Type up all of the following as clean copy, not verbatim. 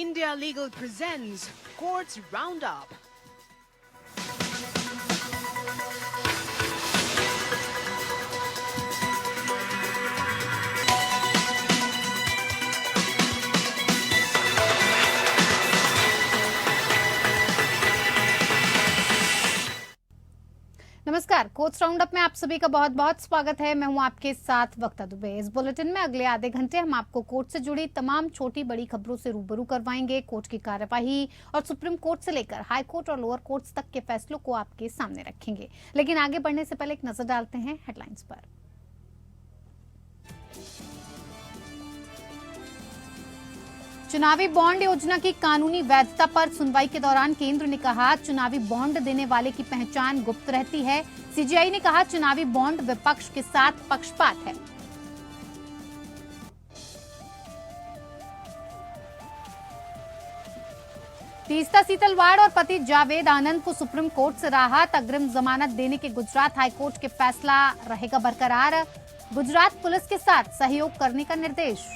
India Legal presents Courts Roundup. नमस्कार, courts roundup में आप सभी का बहुत बहुत स्वागत है। मैं हूं आपके साथ वक्ता दुबे। इस बुलेटिन में अगले आधे घंटे हम आपको कोर्ट से जुड़ी तमाम छोटी बड़ी खबरों से रूबरू करवाएंगे। कोर्ट की कार्यवाही और सुप्रीम कोर्ट से लेकर हाई कोर्ट और लोअर कोर्ट्स तक के फैसलों को आपके सामने रखेंगे। लेकिन आगे बढ़ने से पहले एक नजर डालते हैं हेडलाइंस पर। चुनावी बॉन्ड योजना की कानूनी वैधता पर सुनवाई के दौरान केंद्र ने कहा, चुनावी बॉन्ड देने वाले की पहचान गुप्त रहती है। सीजीआई ने कहा, चुनावी बॉन्ड विपक्ष के साथ पक्षपात है। तीस्ता सीतलवाड़ और पति जावेद आनंद को सुप्रीम कोर्ट से राहत, अग्रिम जमानत देने के गुजरात हाईकोर्ट के फैसला रहेगा बरकरार। गुजरात पुलिस के साथ सहयोग करने का निर्देश।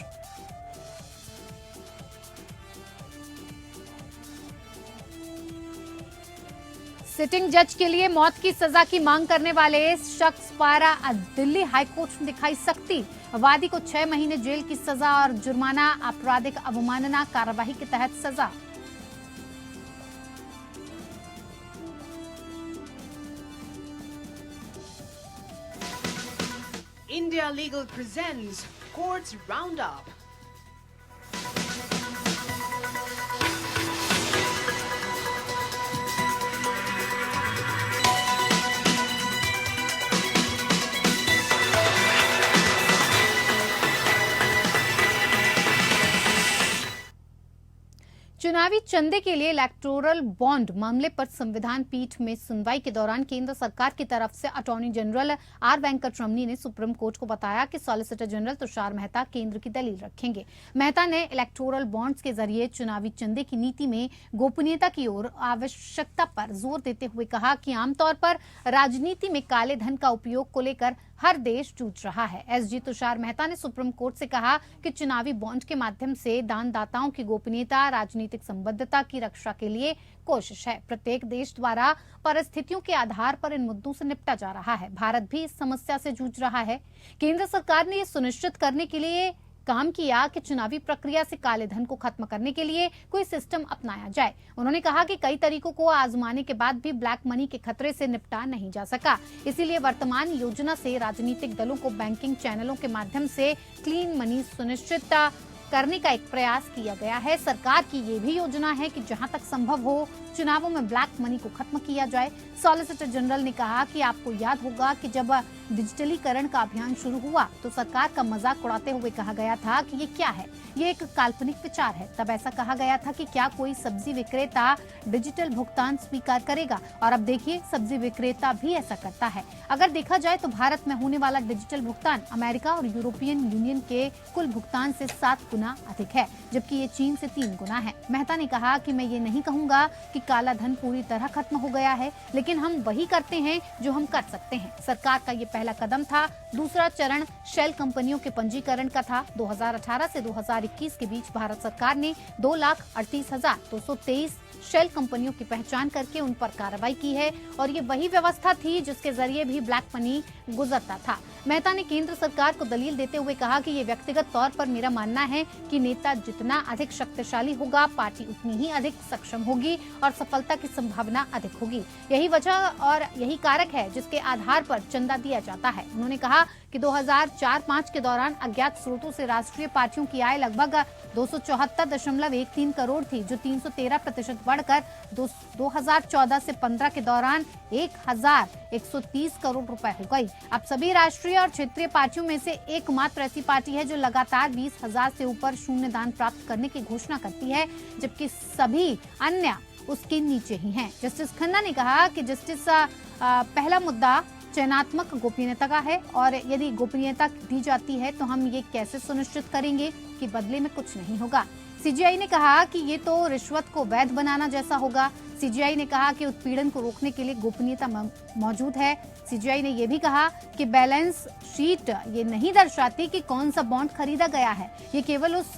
सिटिंग जज के लिए मौत की सजा की मांग करने वाले शख्स पर दिल्ली हाईकोर्ट में दिखाई सख्ती। वादी को 6 महीने जेल की सजा और जुर्माना, आपराधिक अवमानना कार्यवाही के तहत सजा। India Legal presents Courts Roundup. चुनावी चंदे के लिए इलेक्टोरल बॉन्ड मामले पर संविधान पीठ में सुनवाई के दौरान केंद्र सरकार की तरफ से अटॉर्नी जनरल आर वेंकटरमणी ने सुप्रीम कोर्ट को बताया कि सॉलिसिटर जनरल तुषार मेहता केंद्र की दलील रखेंगे। मेहता ने इलेक्टोरल बॉन्ड्स के जरिए चुनावी चंदे की नीति में गोपनीयता की ओर आवश्यकता पर जोर देते हुए कहा कि आमतौर पर राजनीति में काले धन का उपयोग को लेकर हर देश जूझ रहा है। एसजी तुषार मेहता ने सुप्रीम कोर्ट से कहा कि चुनावी बॉन्ड के माध्यम से दानदाताओं की गोपनीयता, राजनीतिक संबद्धता की रक्षा के लिए कोशिश है। प्रत्येक देश द्वारा परिस्थितियों के आधार पर इन मुद्दों से निपटा जा रहा है। भारत भी इस समस्या से जूझ रहा है। केंद्र सरकार ने ये सुनिश्चित करने के लिए काम किया कि चुनावी प्रक्रिया से काले धन को खत्म करने के लिए कोई सिस्टम अपनाया जाए। उन्होंने कहा कि कई तरीकों को आजमाने के बाद भी ब्लैक मनी के खतरे से निपटा नहीं जा सका। इसीलिए वर्तमान योजना से राजनीतिक दलों को बैंकिंग चैनलों के माध्यम से क्लीन मनी सुनिश्चित करने का एक प्रयास किया गया है। सरकार की ये भी योजना है कि जहां तक संभव हो चुनावों में ब्लैक मनी को खत्म किया जाए। सॉलिसिटर जनरल ने कहा कि आपको याद होगा कि जब डिजिटलीकरण का अभियान शुरू हुआ तो सरकार का मजाक उड़ाते हुए कहा गया था कि ये क्या है, ये एक काल्पनिक विचार है। तब ऐसा कहा गया था कि क्या कोई सब्जी विक्रेता डिजिटल भुगतान स्वीकार करेगा, और अब देखिए सब्जी विक्रेता भी ऐसा करता है। अगर देखा जाए तो भारत में होने वाला डिजिटल भुगतान अमेरिका और यूरोपियन यूनियन के कुल भुगतान से 7 गुना अधिक है, जबकि ये चीन से 3 गुना है। मेहता ने कहा कि मैं ये नहीं कहूंगा कि काला धन पूरी तरह खत्म हो गया है, लेकिन हम वही करते हैं जो हम कर सकते हैं। सरकार का ये पहला कदम था। दूसरा चरण शेल कंपनियों के पंजीकरण का था। 2018 से 2021 के बीच भारत सरकार ने 2,38,223 शेल कंपनियों की पहचान करके उन पर कार्रवाई की है, और ये वही व्यवस्था थी जिसके जरिए भी ब्लैक मनी गुजरता था। मेहता ने केंद्र सरकार को दलील देते हुए कहा कि ये व्यक्तिगत तौर पर मेरा मानना है कि नेता जितना अधिक शक्तिशाली होगा, पार्टी उतनी ही अधिक सक्षम होगी और सफलता की संभावना अधिक होगी। यही वजह और यही कारक है जिसके आधार पर चंदा दिया जाता है। उन्होंने कहा कि 2004-05 के दौरान अज्ञात स्रोतों से राष्ट्रीय पार्टियों की आय लगभग 274.13 करोड़ थी, जो 313% बढ़कर 2014 से 15 के दौरान 1,130 करोड़ रुपए हो गई। अब सभी राष्ट्रीय और क्षेत्रीय पार्टियों में से एकमात्र ऐसी पार्टी है जो लगातार 20,000 से ऊपर शून्य दान प्राप्त करने की घोषणा करती है, जबकि सभी अन्य उसके नीचे ही हैं। जस्टिस खन्ना ने कहा कि जस्टिस पहला मुद्दा चयनात्मक गोपनीयता का है, और यदि गोपनीयता दी जाती है तो हम ये कैसे सुनिश्चित करेंगे कि बदले में कुछ नहीं होगा। सीजीआई ने कहा कि ये तो रिश्वत को वैध बनाना जैसा होगा। सीजीआई ने कहा कि उत्पीड़न को रोकने के लिए गोपनीयता मौजूद है। सीजीआई ने यह भी कहा कि बैलेंस शीट ये नहीं दर्शाती कि कौन सा बॉन्ड खरीदा गया है, ये केवल उस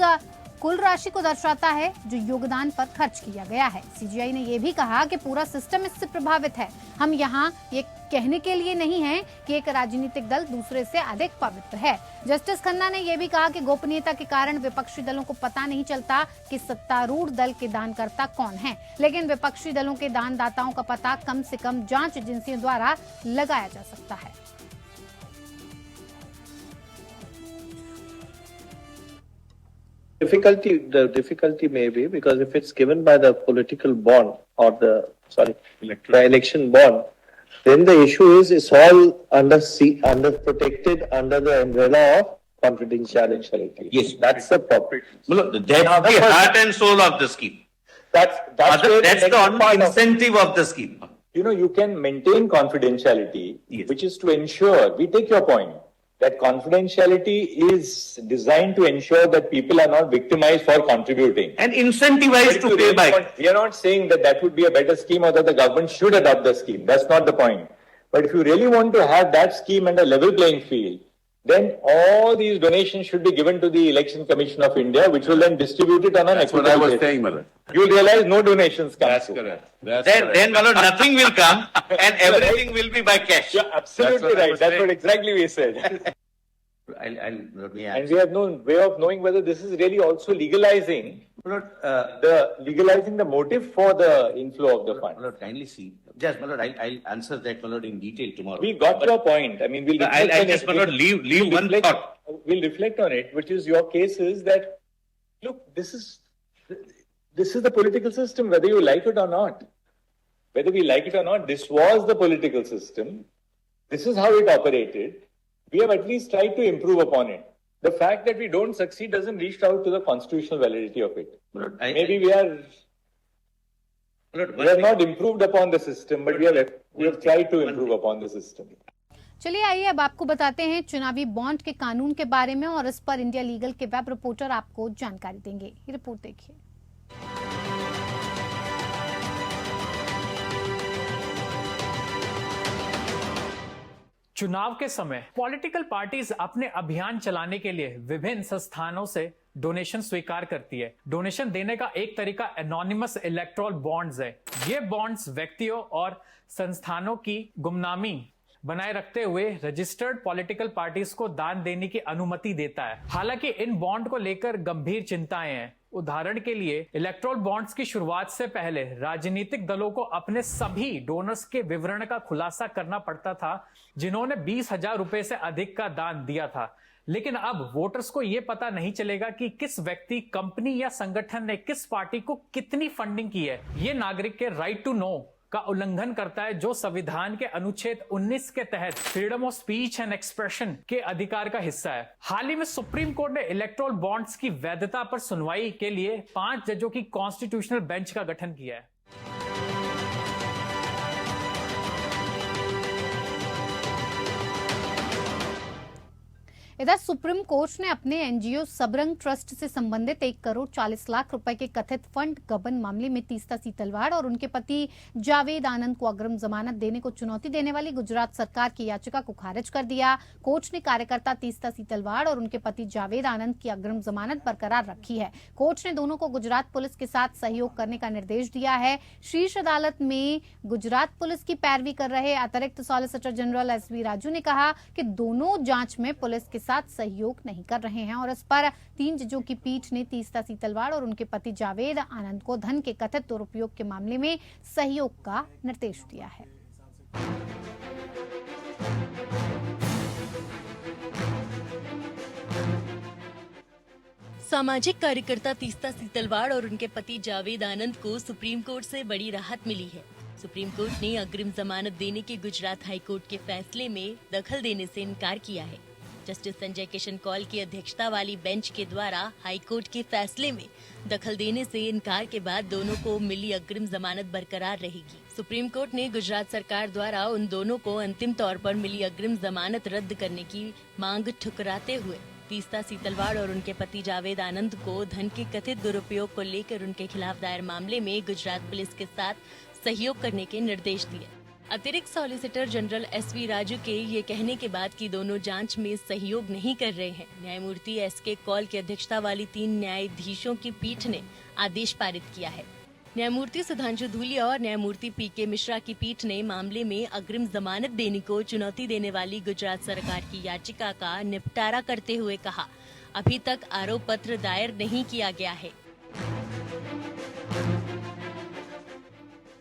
कुल राशि को दर्शाता है जो योगदान पर खर्च किया गया है। सीजीआई ने यह भी कहा कि पूरा सिस्टम इससे प्रभावित है। हम यहाँ ये कहने के लिए नहीं है कि एक राजनीतिक दल दूसरे से अधिक पवित्र है। जस्टिस खन्ना ने यह भी कहा कि गोपनीयता के कारण विपक्षी दलों को पता नहीं चलता कि सत्तारूढ़ दल के दानकर्ता कौन है, लेकिन विपक्षी दलों के दानदाताओं का पता कम से कम जांच एजेंसियों द्वारा लगाया जा सकता है। The difficulty may be because if it's given by the political bond or the election bond, then the issue is it's all under protected under the umbrella of confidentiality. Yes, that's the problem. That's the heart and soul of the scheme. That's the only incentive of the scheme. You can maintain confidentiality, Yes. which is to ensure, we take your point, that confidentiality is designed to ensure that people are not victimized for contributing. And incentivized to pay back. We are not saying that that would be a better scheme or that the government should adopt the scheme. That's not the point. But if you really want to have that scheme and a level playing field, then all these donations should be given to the Election Commission of India, which will then distribute it on an That's what I was basis. saying, Malad. You'll realize no donations come That's through. correct. That's Then, correct. my lord, nothing will come and everything will be by cash. You're absolutely That's what I right. was That's saying. what exactly we said. Let me And add. we have no way of knowing whether this is really also legalizing My the motive for the inflow of the lord, fund. kindly see. Just, my lord, I'll answer that, my lord, in detail tomorrow. We got your point. I mean, we'll reflect I'll on just, it. my lord, leave one reflect- thought. We'll reflect on it, which is your case is that, look, this is the political system, whether you like it or not. Whether we like it or not, this was the political system. This is how it operated. We have at least tried to improve upon it. The fact that we don't succeed doesn't reach out to the constitutional validity of it. My lord, Maybe we have not improved upon the system, but we have tried to improve upon the system. चलिए आइए अब आपको बताते हैं चुनावी bond के कानून के बारे में, और इस पर इंडिया लीगल के वेब रिपोर्टर आपको जानकारी देंगे। ये रिपोर्ट देखिए। चुनाव के समय पॉलिटिकल पार्टीज अपने अभियान चलाने के लिए विभिन्न संस्थानों से डोनेशन स्वीकार करती है। डोनेशन देने का एक तरीका एनोनिमस इलेक्टोरल बॉन्ड्स है। ये बॉन्ड्स व्यक्तियों और संस्थानों की गुमनामी बनाए रखते हुए रजिस्टर्ड पॉलिटिकल पार्टीज को दान देने की अनुमति देता है। हालांकि इन बॉन्ड को लेकर गंभीर चिंताएं हैं। उदाहरण के लिए इलेक्टोरल बॉन्ड्स की शुरुआत से पहले राजनीतिक दलों को अपने सभी डोनर्स के विवरण का खुलासा करना पड़ता था जिन्होंने 20,000 रुपए से अधिक का दान दिया था। लेकिन अब वोटर्स को यह पता नहीं चलेगा कि किस व्यक्ति, कंपनी या संगठन ने किस पार्टी को कितनी फंडिंग की है। ये नागरिक के राइट टू नो का उल्लंघन करता है, जो संविधान के अनुच्छेद 19 के तहत freedom of speech and expression के अधिकार का हिस्सा है। हाल ही में सुप्रीम कोर्ट ने इलेक्टोरल बॉन्ड्स की वैधता पर सुनवाई के लिए 5 जजों की कॉन्स्टिट्यूशनल बेंच का गठन किया है। इधर सुप्रीम कोर्ट ने अपने एनजीओ सबरंग ट्रस्ट से संबंधित 1 करोड़ 40 लाख रुपए के कथित फंड गबन मामले में तीस्ता सीतलवाड़ और उनके पति जावेद आनंद को अग्रिम जमानत देने को चुनौती देने वाली गुजरात सरकार की याचिका को खारिज कर दिया। कोर्ट ने कार्यकर्ता तीस्ता सीतलवाड़ और उनके पति जावेद आनंद की अग्रिम जमानत बरकरार रखी है। कोर्ट ने दोनों को गुजरात पुलिस के साथ सहयोग करने का निर्देश दिया है। शीर्ष अदालत में गुजरात पुलिस की पैरवी कर रहे अतिरिक्त सॉलिसिटर जनरल एसवी राजू ने कहा कि दोनों जांच में पुलिस के साथ सहयोग नहीं कर रहे हैं, और इस पर 3 जजों की पीठ ने तीस्ता सीतलवाड़ और उनके पति जावेद आनंद को धन के कथित दुरुपयोग के मामले में सहयोग का निर्देश दिया है। सामाजिक कार्यकर्ता तीस्ता सीतलवाड़ और उनके पति जावेद आनंद को सुप्रीम कोर्ट से बड़ी राहत मिली है। सुप्रीम कोर्ट ने अग्रिम जमानत देने के गुजरात हाई कोर्ट के फैसले में दखल देने से इनकार किया है। जस्टिस संजय किशन कौल की अध्यक्षता वाली बेंच के द्वारा हाई कोर्ट के फैसले में दखल देने से इनकार के बाद दोनों को मिली अग्रिम जमानत बरकरार रहेगी। सुप्रीम कोर्ट ने गुजरात सरकार द्वारा उन दोनों को अंतिम तौर पर मिली अग्रिम जमानत रद्द करने की मांग ठुकराते हुए तीस्ता सीतलवाड़ और उनके पति जावेद आनंद को धन के कथित दुरुपयोग को लेकर उनके खिलाफ दायर मामले में गुजरात पुलिस के साथ सहयोग करने के निर्देश दिए। अतिरिक्त सॉलिसिटर जनरल एसवी राजू के ये कहने के बाद कि दोनों जांच में सहयोग नहीं कर रहे हैं, न्यायमूर्ति एसके कौल की अध्यक्षता वाली 3 न्यायाधीशों की पीठ ने आदेश पारित किया है। न्यायमूर्ति सुधांशु धूलिया और न्यायमूर्ति पीके मिश्रा की पीठ ने मामले में अग्रिम जमानत देने को चुनौती देने वाली गुजरात सरकार की याचिका का निपटारा करते हुए कहा, अभी तक आरोप पत्र दायर नहीं किया गया है।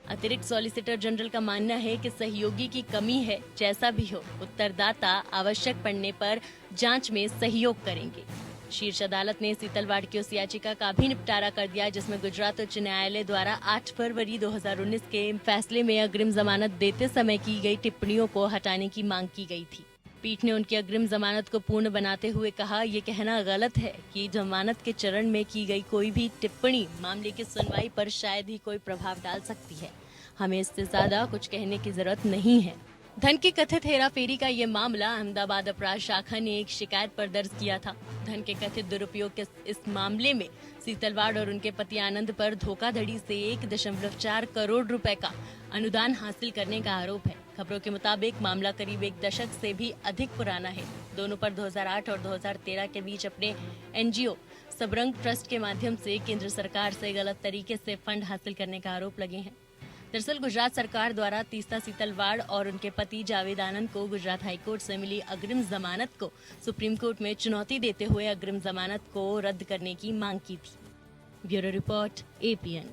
अतिरिक्त सॉलिसिटर जनरल का मानना है कि सहयोगी की कमी है। जैसा भी हो, उत्तरदाता आवश्यक पड़ने पर जांच में सहयोग करेंगे। शीर्ष अदालत ने सीतलवाड़ की उस याचिका का भी निपटारा कर दिया जिसमें गुजरात उच्च न्यायालय द्वारा 8 फरवरी 2019 के फैसले में अग्रिम जमानत देते समय की गई टिप्पणियों को हटाने की मांग की गई थी। पीठ ने उनकी अग्रिम जमानत को पूर्ण बनाते हुए कहा, ये कहना गलत है कि जमानत के चरण में की गई कोई भी टिप्पणी मामले की सुनवाई पर शायद ही कोई प्रभाव डाल सकती है। हमें इससे ज्यादा कुछ कहने की जरूरत नहीं है। धन की कथित हेराफेरी का ये मामला अहमदाबाद अपराध शाखा ने एक शिकायत पर दर्ज किया था। धन के कथित दुरुपयोग के इस मामले में सीतलवाड़ और उनके पति आनंद पर धोखाधड़ी से 1.4 करोड़ रुपए का अनुदान हासिल करने का आरोप है। खबरों के मुताबिक मामला करीब 1 दशक से भी अधिक पुराना है। दोनों पर 2008 और 2013 के बीच अपने एनजीओ सबरंग ट्रस्ट के माध्यम से केंद्र सरकार से गलत तरीके से फंड हासिल करने का आरोप लगे हैं। दरअसल गुजरात सरकार द्वारा तीस्ता सीतलवाड़ और उनके पति जावेद आनंद को गुजरात हाईकोर्ट से मिली अग्रिम जमानत को सुप्रीम कोर्ट में चुनौती देते हुए अग्रिम जमानत को रद्द करने की मांग की थी। Bureau report, APN.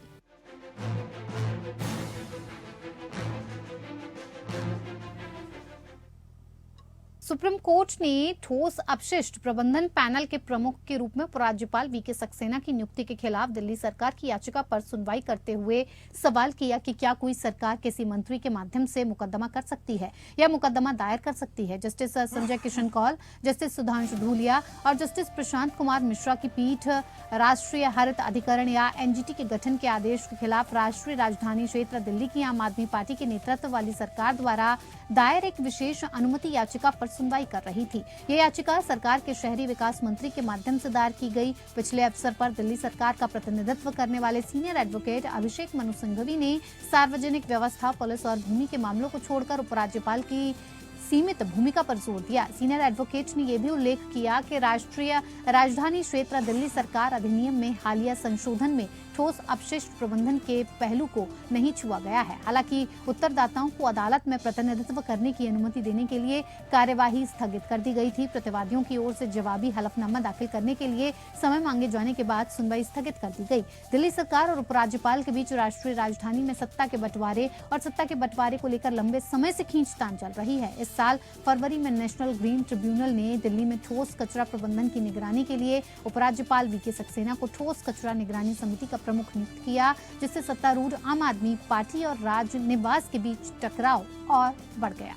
Supreme court ने ठोस अपशिष्ट प्रबंधन पैनल के प्रमुख के रूप में उपराज्यपाल वीके सक्सेना की नियुक्ति के खिलाफ दिल्ली सरकार की याचिका पर सुनवाई करते हुए सवाल किया कि क्या कोई सरकार किसी मंत्री के माध्यम से मुकदमा कर सकती है या मुकदमा दायर कर सकती है। जस्टिस संजय किशन कौल, जस्टिस सुधांशु धूलिया और जस्टिस प्रशांत कुमार मिश्रा की पीठ राष्ट्रीय हरित अधिकरण या एनजीटी के गठन के आदेश के खिलाफ राष्ट्रीय राजधानी क्षेत्र दिल्ली की आम आदमी पार्टी के नेतृत्व वाली सरकार द्वारा दायर एक विशेष अनुमति याचिका पर सुनवाई कर रही थी। ये याचिका सरकार के शहरी विकास मंत्री के माध्यम से दायर की गई। पिछले अवसर पर दिल्ली सरकार का प्रतिनिधित्व करने वाले सीनियर एडवोकेट अभिषेक मनु सिंघवी ने सार्वजनिक व्यवस्था, पुलिस और भूमि के मामलों को छोड़कर उपराज्यपाल की सीमित भूमिका पर जोर दिया। सीनियर एडवोकेट ने यह भी उल्लेख किया कि राष्ट्रीय राजधानी क्षेत्र दिल्ली सरकार अधिनियम में हालिया संशोधन में ठोस अपशिष्ट प्रबंधन के पहलू को नहीं छुआ गया है। हालांकि उत्तरदाताओं को अदालत में प्रतिनिधित्व करने की अनुमति देने के लिए कार्यवाही स्थगित कर दी गई थी। प्रतिवादियों की ओर से जवाबी हलफनामा दाखिल करने के लिए समय मांगे जाने के बाद सुनवाई स्थगित कर दी गई। दिल्ली सरकार और उपराज्यपाल के बीच राष्ट्रीय राजधानी में सत्ता के बंटवारे को लेकर लंबे समय से खींचतान चल रही है। इस साल फरवरी में नेशनल ग्रीन ट्रिब्यूनल ने दिल्ली में ठोस कचरा प्रबंधन की निगरानी के लिए उपराज्यपाल वीके सक्सेना को ठोस कचरा निगरानी समिति का प्रमुख नियुक्त किया, जिससे सत्तारूढ़ आम आदमी पार्टी और राज निवास के बीच टकराव और बढ़ गया।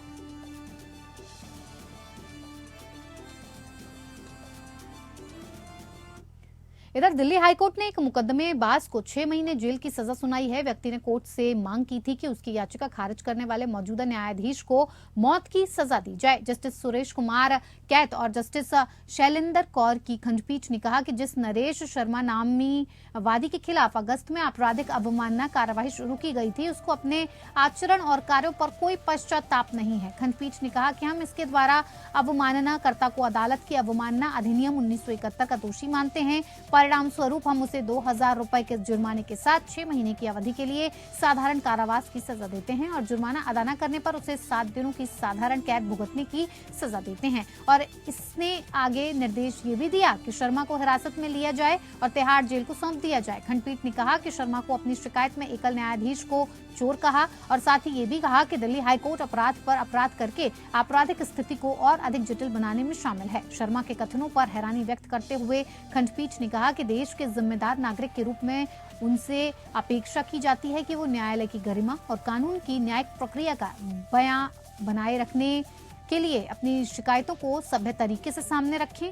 इधर दिल्ली हाईकोर्ट ने एक मुकदमेबाज को 6 महीने जेल की सजा सुनाई है। व्यक्ति ने कोर्ट से मांग की थी कि उसकी याचिका खारिज करने वाले मौजूदा न्यायाधीश को मौत की सजा दी जाए। जस्टिस सुरेश कुमार कैत और जस्टिस शैलेंद्र कौर की खंडपीठ ने कहा कि जिस नरेश शर्मा नामी वादी के खिलाफ अगस्त में आपराधिक अवमानना कार्रवाई शुरू की गई थी, उसको अपने आचरण और कार्यों पर कोई पश्चाताप नहीं है। खंडपीठ ने कहा कि हम इसके द्वारा अवमाननाकर्ता को अदालत की अवमानना अधिनियम 1971 का दोषी मानते हैं। परिणाम स्वरूप हम उसे 2000 रुपए के जुर्माने के साथ 6 महीने की अवधि के लिए साधारण कारावास की सजा देते हैं और जुर्माना अदा न करने पर उसे 7 दिनों की साधारण कैद भुगतने की सजा देते हैं। और इसने आगे निर्देश ये भी दिया कि शर्मा को हिरासत में लिया जाए और तिहाड़ जेल को सौंप दिया जाए। खंडपीठ ने कहा कि शर्मा को अपनी शिकायत में एकल न्यायाधीश को चोर कहा और साथ ही ये भी कहा कि दिल्ली हाईकोर्ट अपराध पर अपराध करके आपराधिक स्थिति को और अधिक जटिल बनाने में शामिल है। शर्मा के कथनों पर हैरानी व्यक्त करते हुए खंडपीठ ने कहा कि देश के जिम्मेदार नागरिक के रूप में उनसे अपेक्षा की जाती है कि वो न्यायालय की गरिमा और कानून की न्यायिक प्रक्रिया का बयां बनाए रखने के लिए अपनी शिकायतों को सभ्य तरीके से सामने रखें।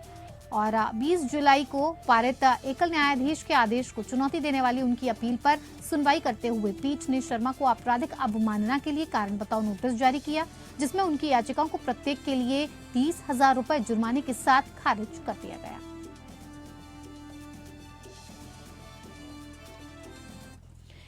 और 20 जुलाई को पारित एकल न्यायाधीश के आदेश को चुनौती देने वाली उनकी अपील पर सुनवाई करते हुए पीठ ने शर्मा को आपराधिक अवमानना के लिए कारण बताओ नोटिस जारी किया, जिसमें उनकी याचिकाओं को प्रत्येक के लिए 30,000 रुपए जुर्माने के साथ खारिज कर दिया गया।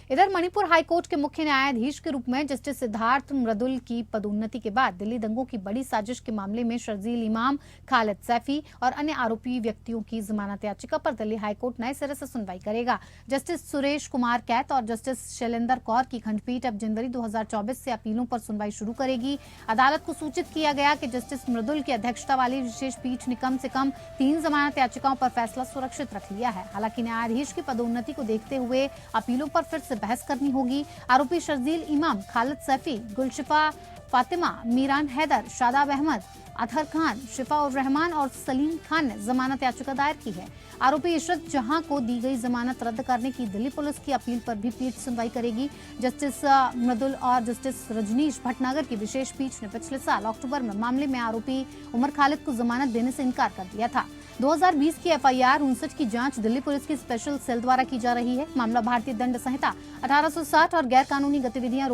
इधर मणिपुर हाईकोर्ट के मुख्य न्यायाधीश के रूप में जस्टिस सिद्धार्थ मृदुल की पदोन्नति के बाद दिल्ली दंगों की बड़ी साजिश के मामले में शर्जील इमाम, खालिद सैफी और अन्य आरोपी व्यक्तियों की जमानत याचिका पर दिल्ली हाईकोर्ट नए सिरे से सुनवाई करेगा। जस्टिस सुरेश कुमार कैत और जस्टिस शैलेंद्र कौर की खंडपीठ अब जनवरी 2024 से अपीलों पर सुनवाई शुरू करेगी। अदालत को सूचित किया गया कि जस्टिस मृदुल की अध्यक्षता वाली विशेष पीठ ने कम से कम 3 जमानत याचिकाओं पर फैसला सुरक्षित रख लिया है। हालांकि न्यायाधीश की पदोन्नति को देखते हुए अपीलों पर फिर से बहस करनी होगी। आरोपी शर्जील इमाम, खालिद सैफी, गुलशिफा फातिमा, मीरान हैदर, शादाब अहमद, अतहर खान, शिफा उर रहमान और सलीम खान ने जमानत याचिका दायर की है। आरोपी इशरत जहां को दी गई जमानत रद्द करने की दिल्ली पुलिस की अपील पर भी पीठ सुनवाई करेगी। जस्टिस मृदुल और जस्टिस रजनीश भटनागर की विशेष पीठ ने पिछले साल अक्टूबर में मामले में आरोपी उमर खालिद को जमानत देने से इनकार कर दिया था। 2020 की FIR 59 की जांच दिल्ली पुलिस की स्पेशल सेल द्वारा की जा रही है। मामला भारतीय दंड संहिता 1860 और गैर कानूनी गतिविधियां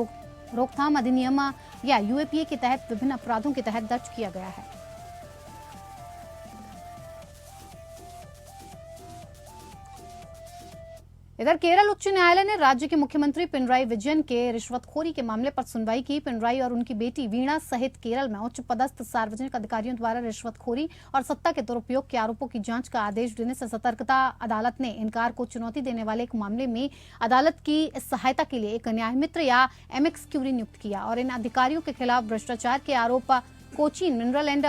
रोकथाम अधिनियम या UAPA के तहत विभिन्न अपराधों के तहत दर्ज किया गया है। इधर केरल उच्च न्यायालय ने राज्य के मुख्यमंत्री पिनराई विजयन के रिश्वतखोरी के मामले पर सुनवाई की। पिनराई और उनकी बेटी वीणा सहित केरल में उच्च पदस्थ सार्वजनिक अधिकारियों द्वारा रिश्वतखोरी और सत्ता के दुरुपयोग के आरोपों की जांच का आदेश देने से सतर्कता अदालत ने इनकार को चुनौती देने वाले एक मामले में अदालत की सहायता के लिए एक न्यायमित्र या एमिक्स क्यूरी नियुक्त किया और इन अधिकारियों के खिलाफ भ्रष्टाचार के आरोप Cochin mineral and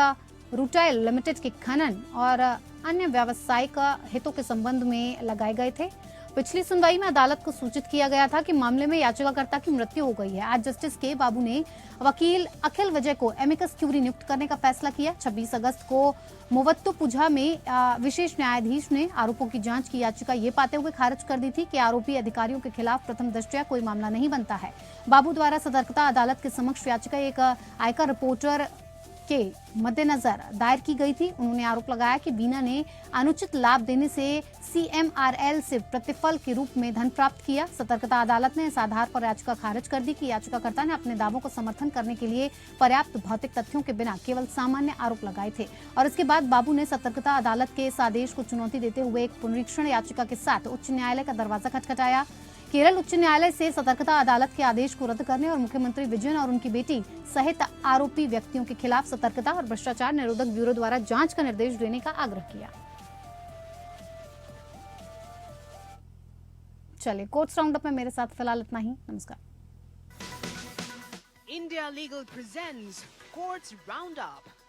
rutile limited के खनन और अन्य व्यावसायिक हितों के संबंध में लगाए गए थे। पिछली सुनवाई में अदालत को सूचित किया गया था कि मामले में याचिकाकर्ता की मृत्यु हो गई है। आज जस्टिस के बाबू ने वकील अखिल विजय को एमिकस क्यूरी नियुक्त करने का फैसला किया। 26 अगस्त को मुवत्तुपुझा में विशेष न्यायाधीश ने आरोपों की जांच की याचिका ये पाते हुए खारिज कर दी थी कि आरोपी अधिकारियों के खिलाफ प्रथम दृष्टया कोई मामला नहीं बनता है। बाबू द्वारा सतर्कता अदालत के समक्ष याचिका एक आयकर रिपोर्टर के मद्देनजर दायर की गई थी। उन्होंने आरोप लगाया कि वीणा ने अनुचित लाभ देने से CMRL से प्रतिफल के रूप में धन प्राप्त किया। सतर्कता अदालत ने इस आधार पर याचिका खारिज कर दी कि याचिकाकर्ता ने अपने दावों को समर्थन करने के लिए पर्याप्त भौतिक तथ्यों के बिना केवल सामान्य आरोप लगाए थे। और इसके बाद बाबू ने सतर्कता अदालत के इस आदेश को चुनौती देते हुए एक पुनरीक्षण याचिका के साथ उच्च न्यायालय का दरवाजा खटखटाया। केरल उच्च न्यायालय से सतर्कता अदालत के आदेश को रद्द करने और मुख्यमंत्री विजयन और उनकी बेटी सहित आरोपी व्यक्तियों के खिलाफ सतर्कता और भ्रष्टाचार निरोधक ब्यूरो द्वारा जांच का निर्देश देने का आग्रह किया। चलिए, कोर्ट्स राउंडअप में मेरे साथ फिलहाल इतना ही। नमस्कार। India Legal presents Courts Roundup.